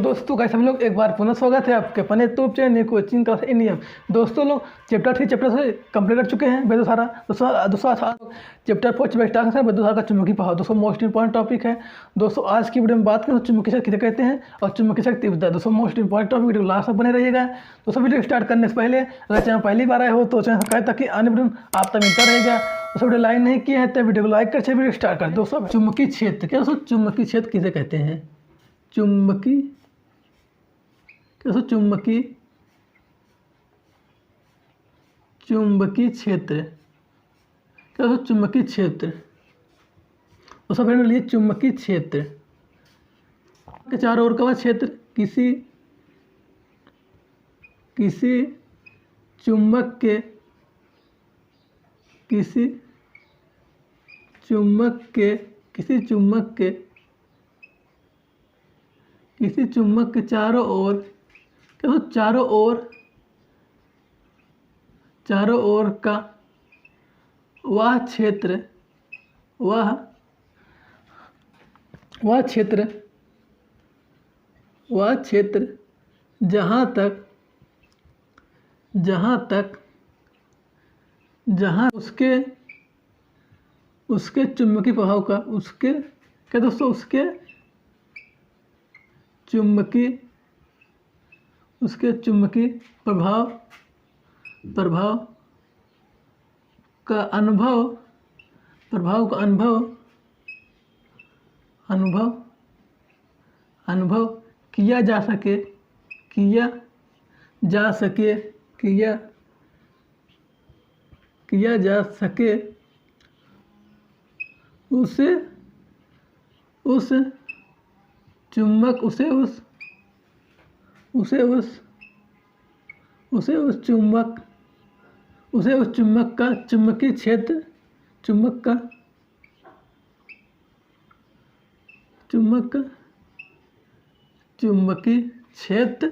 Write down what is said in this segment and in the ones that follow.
दोस्तों कैसे हम लोग एक बार पुनः स्वागत है आपके अपने YouTube channel coaching class Indian. दोस्तों लोग चैप्टर 3 चैप्टर से कंप्लीट कर चुके हैं बेदो सारा। दूसरा चैप्टर 4 स्टार्ट है बेदो सारा का चुंबकीय प्रभाव। दोस्तों मोस्ट इंपॉर्टेंट टॉपिक है। दोस्तों आज की वीडियो में बात करें चुंबकीय शक्ति किसे कहते हैं और चुंबकीय शक्ति तीव्रता। दोस्तों most important topic video last तक बने रहिएगा। दोस्तों वीडियो स्टार्ट करने से पहले अगर चैनल पहली बार आए हो तो चैनल सब्सक्राइब ताकि अन्य वीडियो आप तक मिलता रहेगा। दोस्तों वीडियो लाइक नहीं किया है तो वीडियो को लाइक कर वीडियो स्टार्ट कर। दोस्तों चुंबकीय क्षेत्र क्या दोस्तों चुंबकीय क्षेत्र किसे कहते हैं? चुंबकीय चुंबकीय क्षेत्र क्या चुंबकीय क्षेत्र। तो सब लिए चुंबकीय क्षेत्र के चारों ओर का क्षेत्र किसी चुंबक के चारों ओर क्या चारों ओर का वह क्षेत्र जहाँ उसके चुंबकीय प्रभाव का उसके चुंबकीय प्रभाव का अनुभव किया जा सके उसे उस चुंबक का चुंबकीय क्षेत्र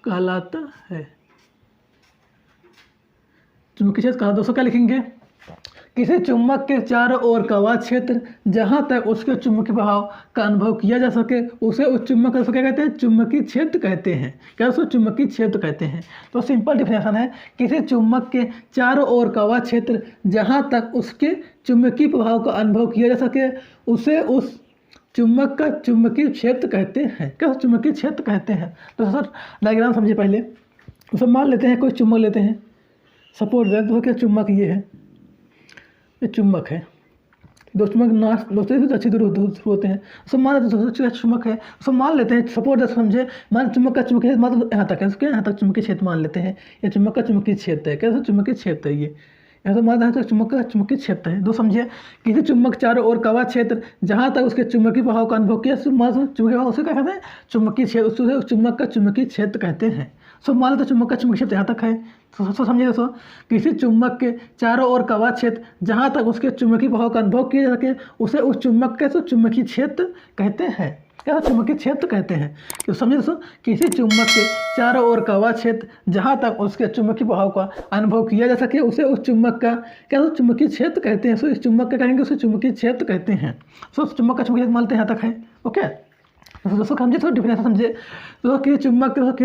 कहलाता है। चुंबकीय क्षेत्र कहा दोस्तों क्या लिखेंगे? किसी चुंबक के चारों ओर का वह क्षेत्र जहां तक उसके चुंबकीय प्रभाव का अनुभव किया जा सके उसे उस चुंबक का क्या कहते हैं? चुंबकीय क्षेत्र कहते हैं। क्या उसको चुंबकीय क्षेत्र कहते हैं? तो सिंपल डिफिनेशन है किसी चुंबक के चारों ओर का वह क्षेत्र जहां तक उसके चुंबकीय प्रभाव का अनुभव किया जा सके उसे उस चुंबक का चुंबकीय क्षेत्र कहते हैं। क्या चुंबकीय क्षेत्र कहते हैं? तो सर डायग्राम समझिए पहले। तो मान लेते हैं कोई चुंबक लेते हैं, सपोज तो क्या चुंबक ये है, ये चुंबक है। दो चुंबक दोस्तों अच्छी दूर होते हैं। सब मान लेते हैं चुंबक है। सब मान लेते हैं सपोज समझे मान चुंबक का चुंबकीय क्षेत्र मतलब यहाँ तक है, क्या यहाँ तक चुंबकीय क्षेत्र मान लेते हैं। ये चुंबक का चुंबकीय क्षेत्र है। क्या चुंबकीय क्षेत्र है ये यहाँ तो मान यहाँ तक चुंबक का चुंबकीय क्षेत्र है। दो समझिए किसी चुंबक चारों ओर का वह क्षेत्र जहाँ तक उसके चुंबकीय प्रभाव का अनुभव किया चुंबकीय प्रभाव उसे क्या कहते हैं? चुंबकीय क्षेत्र। उसे चुंबक का चुंबकीय क्षेत्र कहते हैं। सो मान लेते चुंबक का चुंबकीय क्षेत्र यहाँ तक है। तो समझिए दोस्तों किसी चुंबक के चारों ओर का वह क्षेत्र जहाँ तक उसके चुंबकीय प्रभाव का अनुभव किया जा सके उसे उस चुंबक के चुंबकीय क्षेत्र कहते हैं। क्या चुंबकीय क्षेत्र कहते हैं? तो समझिए दोस्तों किसी चुंबक के चारों ओर का वह क्षेत्र जहाँ तक उसके चुंबकीय प्रभाव का अनुभव किया जा सके उसे उस चुंबक का क्या चुंबकीय क्षेत्र कहते हैं। सो इस चुंबक का कहेंगे उसे चुंबकीय क्षेत्र कहते हैं। सो चुंबक का चुंबकीय क्षेत्र मानते हैं यहाँ तक है। ओके दोस्तों समझिए थोड़ा डिफिनेशन समझिए। तो किसी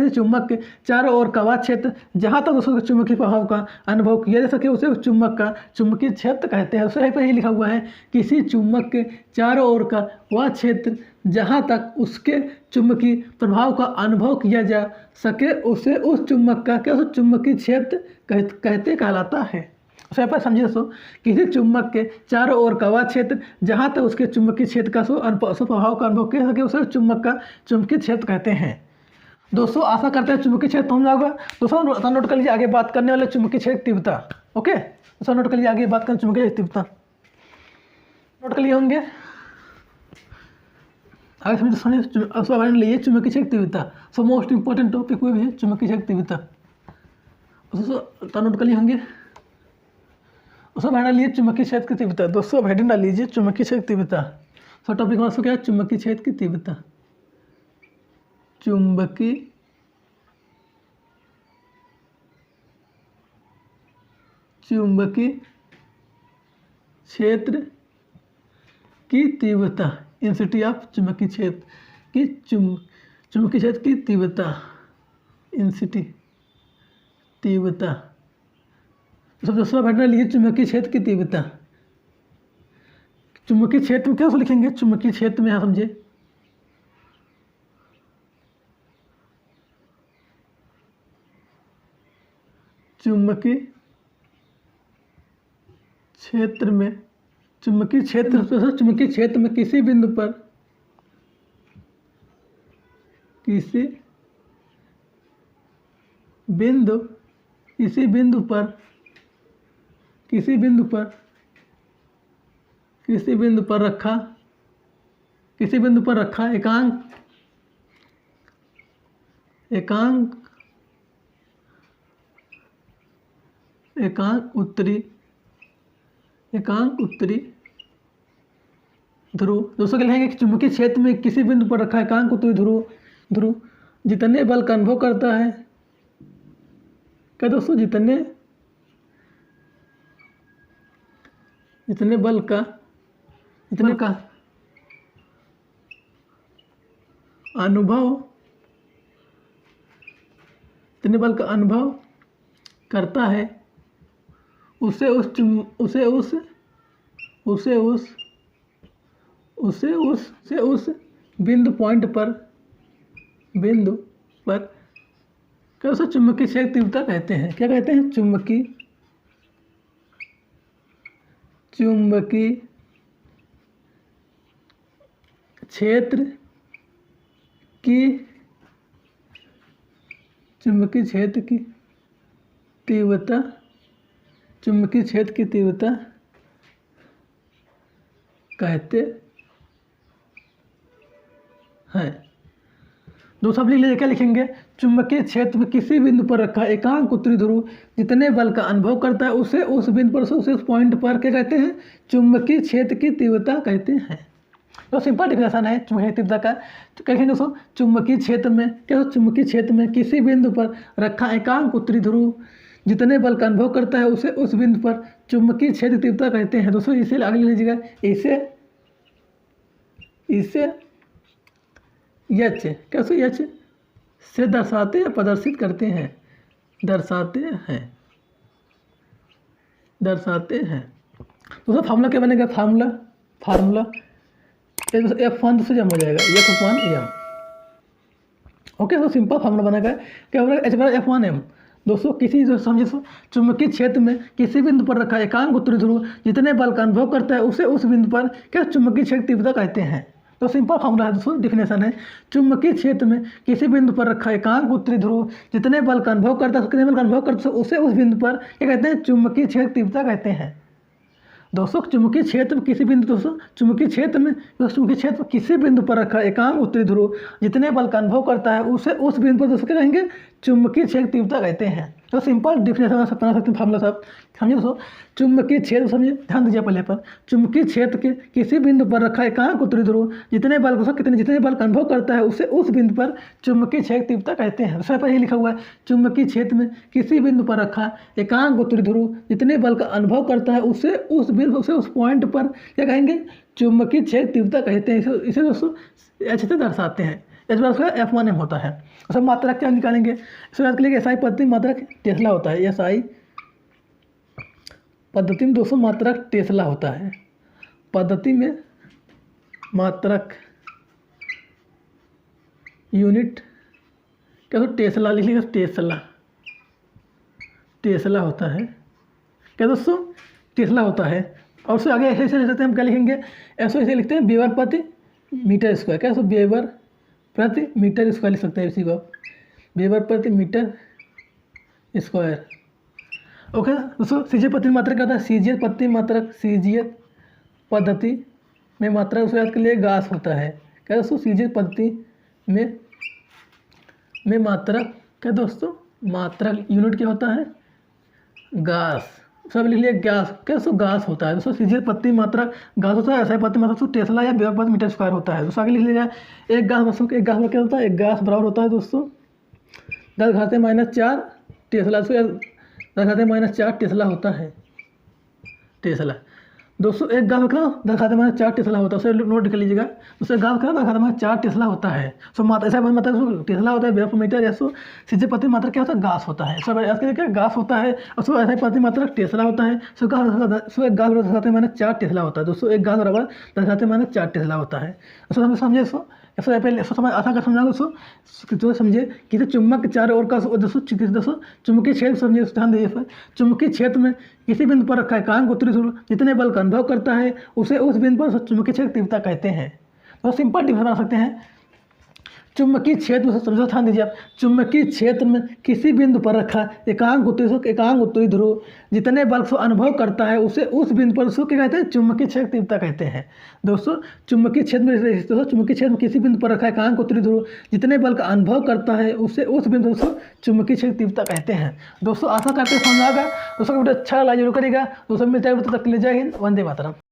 चुंबक के चारों ओर का वह क्षेत्र जहाँ तक उसके चुंबकीय प्रभाव का अनुभव किया जा सके उसे उस चुंबक का चुंबकीय क्षेत्र कहते हैं। उससे पर ही लिखा हुआ है किसी चुंबक के चारों ओर का वह क्षेत्र जहाँ तक उसके चुंबकीय प्रभाव का अनुभव किया जा सके उसे उस चुंबक का क्या चुंबकीय क्षेत्र कहलाता है। उसे पर समझिए दोस्तों किसी चुंबक के चारों ओर का वह क्षेत्र जहाँ तक उसके चुंबकीय क्षेत्र का प्रभाव का अनुभव किया सके उसे चुंबक का चुंबकीय क्षेत्र कहते हैं। दोस्तों आशा करते हैं चुंबकीय क्षेत्र समझ जाओगा। दोस्तों नोट कर लीजिए आगे बात करने वाले चुंबकीय क्षेत्र तीव्रता। ओके दोस्तों नोट कर लीजिए आगे बात करें चुंबकीय तीव्रता। नोट कर लिए होंगे आगे समझिए लिए चुंबकीय क्षेत्र तीव्रता। सो मोस्ट इंपॉर्टेंट टॉपिक वो भी है चुंबकीय क्षेत्र तीव्रता। दोस्तों नोट कर लिए होंगे उसमें हेडिंग डालिए चुंबकीय क्षेत्र की तीव्रता। दोस्तों हेडिंग डाल लीजिए चुंबकीय क्षेत्र की तीव्रता। सो टॉपिक हमारा क्या है? चुंबकीय क्षेत्र की तीव्रता। चुंबकीय क्षेत्र की तीव्रता, इंटेंसिटी ऑफ चुंबकीय क्षेत्र की चुंबकीय क्षेत्र की तीव्रता, इंटेंसिटी, तीव्रता। सब दूसरा घटना लिखिए चुंबकीय क्षेत्र की तीव्रता। चुंबकीय क्षेत्र में क्या लिखेंगे, चुंबकीय क्षेत्र में, यहाँ समझे, चुंबकीय क्षेत्र में, चुंबकीय क्षेत्र में किसी बिंदु पर, किसी बिंदु पर रखा एकांक उत्तरी ध्रुव। दोस्तों क्या लिखेंगे कि चुंबकीय क्षेत्र में किसी बिंदु पर रखा एकांक उत्तरी ध्रुव जितने बल का अनुभव करता है, क्या दोस्तों, जितने बल का अनुभव करता है, उसे उस बिंदु पर क्या उसे चुंबकीय क्षेत्र तीव्रता कहते हैं। क्या कहते हैं, चुंबकीय क्षेत्र की तीव्रता, चुंबकीय क्षेत्र की तीव्रता कहते हैं। दोस्तों लिख लीजिए, क्या लिखेंगे, चुंबकीय क्षेत्र में किसी बिंदु पर रखा एकांक उत्तरी ध्रुव जितने बल का अनुभव करता है, उसे उस बिंदु पर, उस पॉइंट पर क्या कहते हैं, चुंबकीय क्षेत्र की तीव्रता कहते हैं। तो सिंपल डिफिनेशन है चुंबकीय तीव्रता का। तो क्या लिखेंगे दोस्तों, चुंबकीय क्षेत्र में किसी बिंदु पर रखा एकांक उत्तरी ध्रुव जितने बल का अनुभव करता है, उसे उस बिंदु पर चुंबकीय क्षेत्र तीव्रता कहते हैं। दोस्तों इसे आगे लीजिएगा, इसे एच, कैसे एच से दर्शाते या प्रदर्शित करते हैं, दर्शाते हैं। दोस्तों फार्मूला क्या बनेगा, फार्मूला F1 से जम हो जाएगा, F1M। ओके, तो सिंपल फार्मूला बनेगा, क्या होगा, H/F1M। दोस्तों समझिए, चुंबकीय क्षेत्र में किसी बिंदु पर रखा एकांक उत्तरी ध्रुव जितने बल का अनुभव करता है, उसे उस बिंदु पर क्या चुंबकीय क्षेत्र तीव्रता कहते हैं। तो सिंपल फार्मूला है दोस्तों, डिफिनेशन है, चुंबकीय क्षेत्र में किसी बिंदु पर रखा एकांक उत्तरी ध्रुव जितने बल का अनुभव करता है, उसे उस बिंदु पर क्या कहते हैं, चुंबकीय क्षेत्र तीव्रता कहते हैं। दोस्तों चुंबकीय क्षेत्र में किसी बिंदु चुंबकीय क्षेत्र में किसी बिंदु पर रखा एकांक उत्तरी ध्रुव जितने बल का अनुभव करता है, उसे उस बिंदु पर दोस्तों क्या कहेंगे, चुंबकीय क्षेत्र तीव्रता कहते हैं। तो सिंपल डिफिनेशन बना सकते हैं फार्मूला साहब, समझिए दोस्तों, चुंबकीय क्षेत्र, समझिए ध्यान दीजिए पहले पर, चुंबकीय क्षेत्र के किसी बिंदु पर रखा एकांक उत्तरी ध्रुव जितने बल का अनुभव करता है, उसे उस बिंदु पर चुंबकीय क्षेत्र तीव्रता कहते हैं। दूसरा पर यही लिखा हुआ है, चुंबकीय क्षेत्र में किसी बिंदु पर रखा एकांक उत्तरी ध्रुव जितने बल का अनुभव करता है, उसे उस पॉइंट पर क्या कहेंगे, चुंबकीय क्षेत्र तीव्रता कहते हैं। इसे दोस्तों H से दर्शाते हैं, F1M होता है। सब मात्रक क्या निकालेंगे, इसके बाद के लिए SI पद्धति मात्रक टेस्ला होता है, SI पद्धति में दोस्तों मात्रक टेस्ला होता है, पद्धति में मात्रक यूनिट क्या, तो टेस्ला लिख लीजिएगा, टेस्ला होता है, क्या दोस्तों, टेस्ला होता है। और उससे आगे ऐसे लिख सकते हैं, हम क्या लिखेंगे, ऐसे लिखते हैं, वेबर प्रति मीटर स्क्वायर, क्या वेबर प्रति मीटर स्क्वायर लिख सकते हैं, इसी को वेबर प्रति मीटर स्क्वायर। ओके दोस्तों, सीजीएस पद्धति मात्रक क्या होता है, सीजीएस पद्धति में मात्रक उसके याद के लिए गास होता है। क्या दोस्तों, सीजीएस पद्धति में मात्रक क्या दोस्तों, मात्रक यूनिट क्या होता है, गास। सब लिख लिया, गैस क्या दोस्तों, गास होता है। दोस्तों सीजीएस पद्धति मात्रक गास होता है, SI पद्धति मात्रक टेस्ला या वेबर प्रति मीटर स्क्वायर होता है। दोस्तों आगे लिख लीजिएगा, एक गास दोस्तों, एक गास क्या होता है, एक गास बराबर होता है दोस्तों 10⁻⁴ टेस्ला, -4 टेस्ला होता है, टेस्ला। दोस्तों एक गाँव का दरखास्त में 4 टेस्ला होता है, उसे नोट कर लीजिएगा। दोस्तों एक गाँव का दरखास्त में 4 टेस्ला होता है। सो मात्रा ऐसा मतलब टेस्ला होता है वेव पर मीटर, या सो सीधे प्रति मात्रा क्या होता है, गास होता है। सब ऐसे क्या गास होता है, और सो ऐसा प्रति मात्रा टेस्ला होता है। सो एक गाँव दरखास्त में 4 टेस्ला होता है। दोस्तों एक गाँव बराबर दरखास्त में 4 टेस्ला होता है। सो हम समझे इसको, ऐसा पहले समझ आशा कर समझाऊंगा उसको तो समझे कि चुम्बक के चारों ओर का दोस्तों चुंबकीय क्षेत्र समझिए, ध्यान दीजिए पर चुंबकीय क्षेत्र में किसी बिंदु पर रखा एकांक उत्तरी ध्रुव जितने बल का अनुभव करता है उसे उस बिंदु पर चुंबकीय क्षेत्र तीव्रता कहते हैं। तो सिंपल डिफरेंस बना सकते हैं। चुंबकीय क्षेत्र में समझो, ध्यान दीजिए आप, चुंबकीय क्षेत्र में किसी बिंदु पर रखा एकांक उत्तरी ध्रुव जितने बल को अनुभव करता है उसे उस बिंदु पर उसको क्या कहते हैं, चुंबकीय क्षेत्र तीव्रता कहते हैं। दोस्तों चुंबकीय क्षेत्र में किसी बिंदु पर रखा एकांक उत्तरी ध्रुव जितने बल का अनुभव करता है उसे उस बिंदु को चुंबकीय क्षेत्र तीव्रता कहते हैं। दोस्तों आशा करते समझ आ गया। दोस्तों वीडियो अच्छा लगा जरूर करेगा। दोस्तों मिलता है, तब तक के लिए जय हिंद, वंदे मातरम।